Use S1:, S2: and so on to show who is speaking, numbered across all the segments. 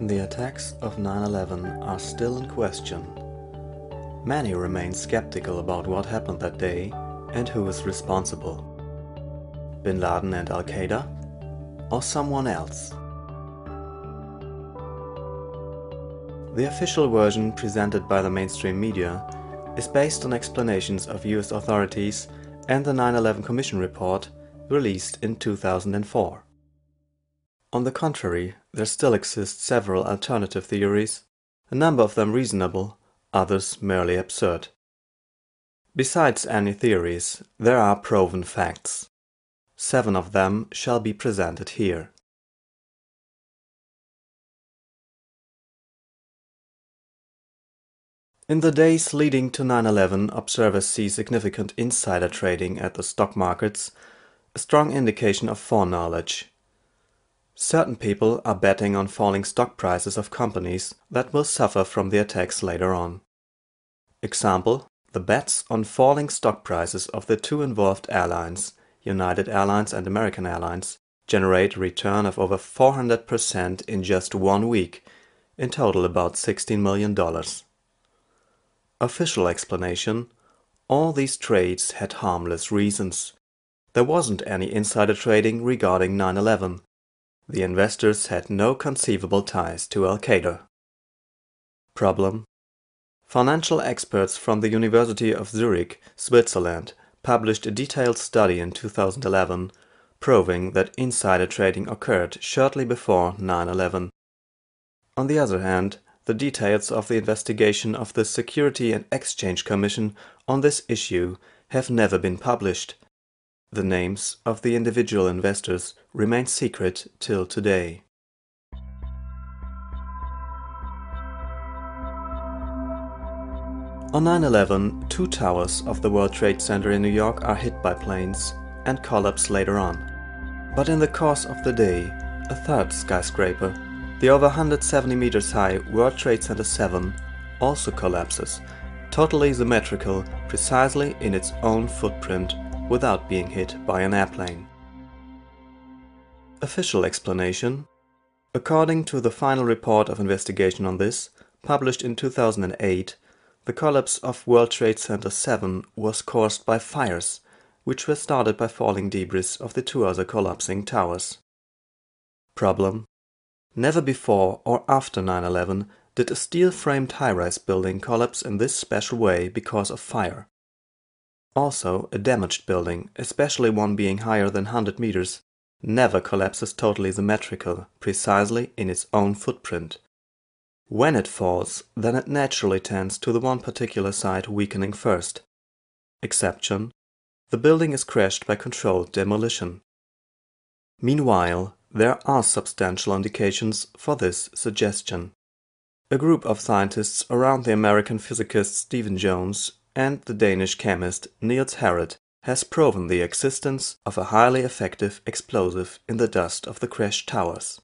S1: The attacks of 9/11 are still in question. Many remain skeptical about what happened that day and who is responsible. Bin Laden and Al-Qaeda? Or someone else? The official version presented by the mainstream media is based on explanations of US authorities and the 9/11 Commission report released in 2004. On the contrary, there still exist several alternative theories, a number of them reasonable, others merely absurd. Besides any theories, there are proven facts. 7 of them shall be presented here. In the days leading to 9/11, observers see significant insider trading at the stock markets, a strong indication of foreknowledge. Certain people are betting on falling stock prices of companies that will suffer from the attacks later on. Example: the bets on falling stock prices of the 2 involved airlines, United Airlines and American Airlines, generate a return of over 400% in just 1 week, in total about $16 million. Official explanation: all these trades had harmless reasons. There wasn't any insider trading regarding 9/11. The investors had no conceivable ties to Al-Qaeda. Problem: financial experts from the University of Zurich, Switzerland, published a detailed study in 2011 proving that insider trading occurred shortly before 9/11. On the other hand, the details of the investigation of the Security and Exchange Commission on this issue have never been published. The names of the individual investors remain secret till today. On 9/11, 2 towers of the World Trade Center in New York are hit by planes and collapse later on. But in the course of the day, a 3rd skyscraper, the over 170 meters high World Trade Center 7, also collapses, totally symmetrical, precisely in its own footprint, without being hit by an airplane. Official explanation: according to the final report of investigation on this, published in 2008, the collapse of World Trade Center 7 was caused by fires, which were started by falling debris of the 2 other collapsing towers. Problem: never before or after 9/11 did a steel-framed high-rise building collapse in this special way because of fire. Also, a damaged building, especially one being higher than 100 meters, never collapses totally symmetrical, precisely in its own footprint. When it falls, then it naturally tends to the one particular side weakening first. Exception: the building is crashed by controlled demolition. Meanwhile, there are substantial indications for this suggestion. A group of scientists around the American physicist Stephen Jones and the Danish chemist Niels Harrit has proven the existence of a highly effective explosive in the dust of the crashed towers.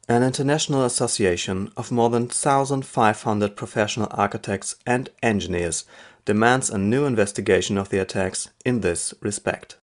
S1: An international association of more than 1,500 professional architects and engineers demands a new investigation of the attacks in this respect.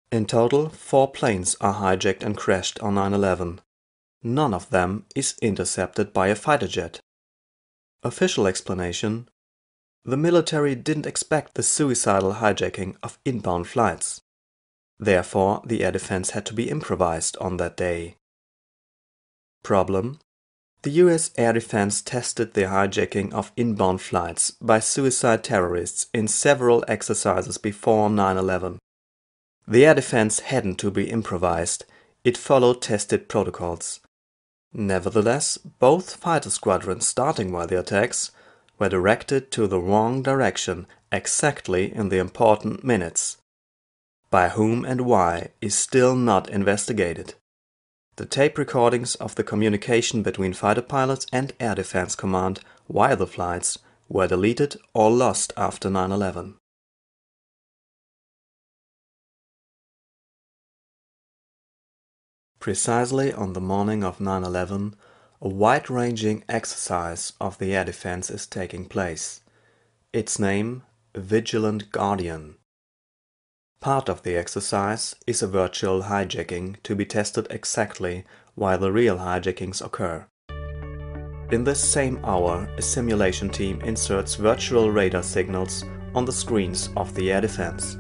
S1: In total, 4 planes are hijacked and crashed on 9/11. None of them is intercepted by a fighter jet. Official explanation: the military didn't expect the suicidal hijacking of inbound flights. Therefore, the air defense had to be improvised on that day. Problem: the US air defense tested the hijacking of inbound flights by suicide terrorists in several exercises before 9/11. The air defense hadn't to be improvised, it followed tested protocols. Nevertheless, both fighter squadrons starting while the attacks were directed to the wrong direction exactly in the important minutes. By whom and why is still not investigated. The tape recordings of the communication between fighter pilots and Air Defense Command while the flights were deleted or lost after 9/11. Precisely on the morning of 9/11, a wide-ranging exercise of the air defense is taking place. Its name: Vigilant Guardian. Part of the exercise is a virtual hijacking to be tested exactly while the real hijackings occur. In this same hour, a simulation team inserts virtual radar signals on the screens of the air defense,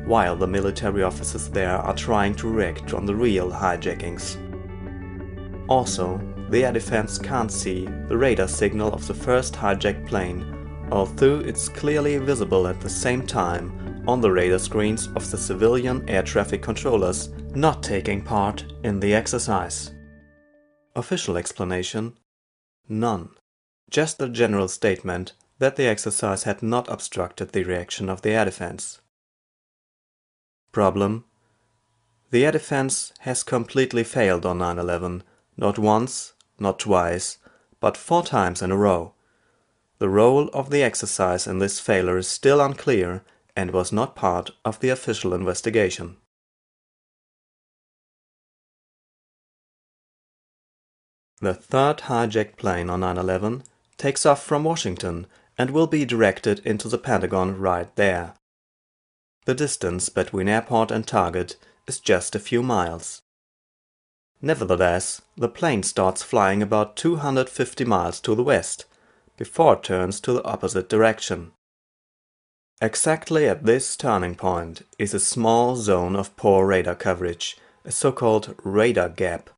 S1: while the military officers there are trying to react on the real hijackings. Also, the air defense can't see the radar signal of the first hijacked plane, although it's clearly visible at the same time on the radar screens of the civilian air traffic controllers not taking part in the exercise. Official explanation: none. Just a general statement that the exercise had not obstructed the reaction of the air defense. Problem: the air defense has completely failed on 9/11, not once, not twice, but 4 times in a row. The role of the exercise in this failure is still unclear and was not part of the official investigation. The third hijacked plane on 9/11 takes off from Washington and will be directed into the Pentagon right there. The distance between airport and target is just a few miles. Nevertheless, the plane starts flying about 250 miles to the west, before it turns to the opposite direction. Exactly at this turning point is a small zone of poor radar coverage, a so-called radar gap.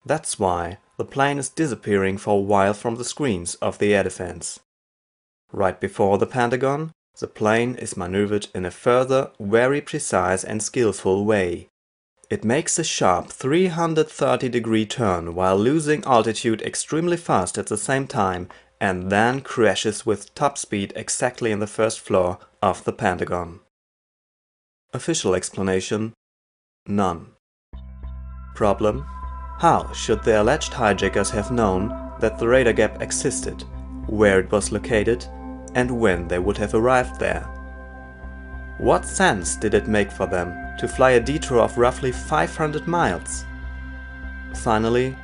S1: That's why the plane is disappearing for a while from the screens of the air defense. Right before the Pentagon, the plane is maneuvered in a further, very precise and skillful way. It makes a sharp 330-degree turn while losing altitude extremely fast at the same time, and then crashes with top speed exactly in the first floor of the Pentagon. Official explanation: none. Problem: how should the alleged hijackers have known that the radar gap existed, where it was located, and when they would have arrived there? What sense did it make for them to fly a detour of roughly 500 miles? Finally,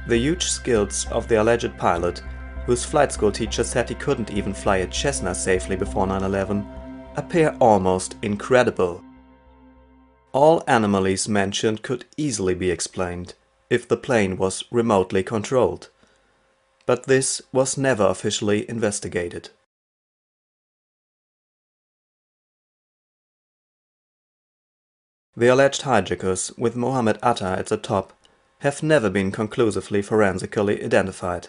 S1: the huge skills of the alleged pilot, whose flight school teacher said he couldn't even fly a Cessna safely before 9/11, appear almost incredible. All anomalies mentioned could easily be explained if the plane was remotely controlled, but this was never officially investigated. The alleged hijackers, with Mohammed Atta at the top, have never been conclusively forensically identified.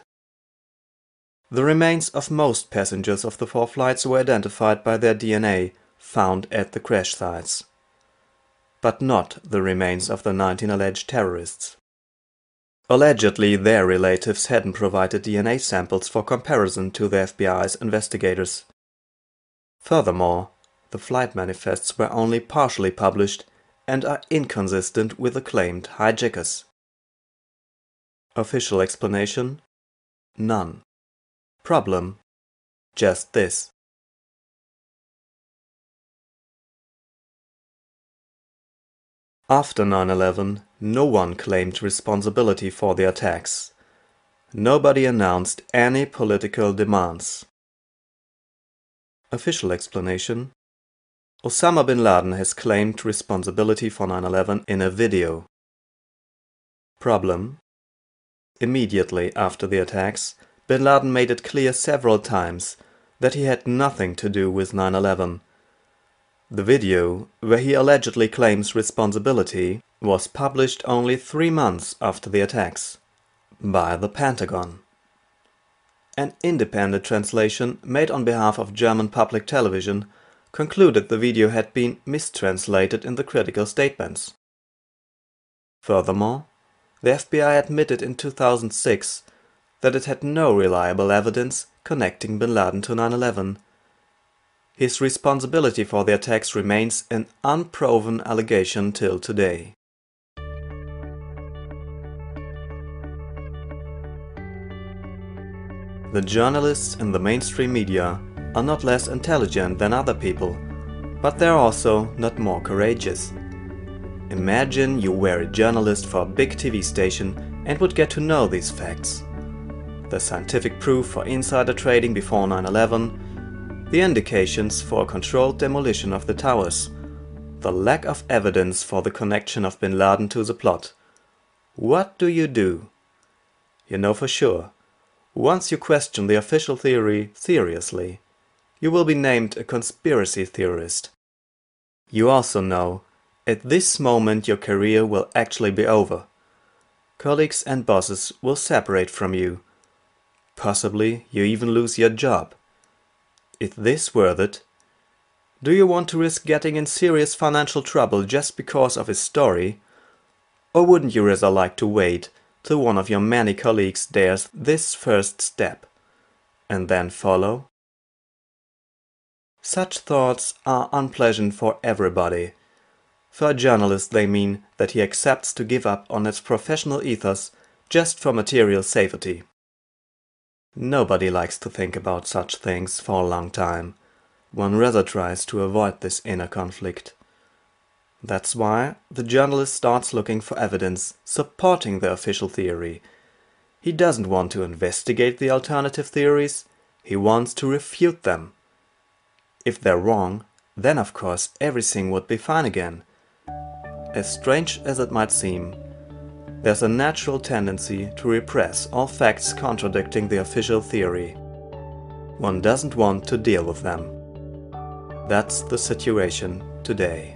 S1: The remains of most passengers of the 4 flights were identified by their DNA found at the crash sites, but not the remains of the 19 alleged terrorists. Allegedly, their relatives hadn't provided DNA samples for comparison to the FBI's investigators. Furthermore, the flight manifests were only partially published and are inconsistent with the claimed hijackers. Official explanation: none. Problem: just this. After 9/11, no one claimed responsibility for the attacks. Nobody announced any political demands. Official explanation: Osama bin Laden has claimed responsibility for 9/11 in a video. Problem: immediately after the attacks, bin Laden made it clear several times that he had nothing to do with 9/11. The video, where he allegedly claims responsibility, was published only 3 months after the attacks by the Pentagon. An independent translation made on behalf of German public television concluded the video had been mistranslated in the critical statements. Furthermore, the FBI admitted in 2006 that it had no reliable evidence connecting bin Laden to 9/11. His responsibility for the attacks remains an unproven allegation till today. The journalists in the mainstream media are not less intelligent than other people, but they're also not more courageous. Imagine you were a journalist for a big TV station and would get to know these facts. The scientific proof for insider trading before 9/11, the indications for a controlled demolition of the towers, the lack of evidence for the connection of bin Laden to the plot. What do? You know for sure, once you question the official theory seriously, you will be named a conspiracy theorist. You also know, at this moment your career will actually be over. Colleagues and bosses will separate from you. Possibly you even lose your job. Is this worth it? Do you want to risk getting in serious financial trouble just because of his story? Or wouldn't you rather like to wait till one of your many colleagues dares this first step, and then follow? Such thoughts are unpleasant for everybody. For a journalist they mean that he accepts to give up on its professional ethos just for material safety. Nobody likes to think about such things for a long time. One rather tries to avoid this inner conflict. That's why the journalist starts looking for evidence supporting the official theory. He doesn't want to investigate the alternative theories, he wants to refute them. If they're wrong, then of course everything would be fine again. As strange as it might seem, there's a natural tendency to repress all facts contradicting the official theory. One doesn't want to deal with them. That's the situation today.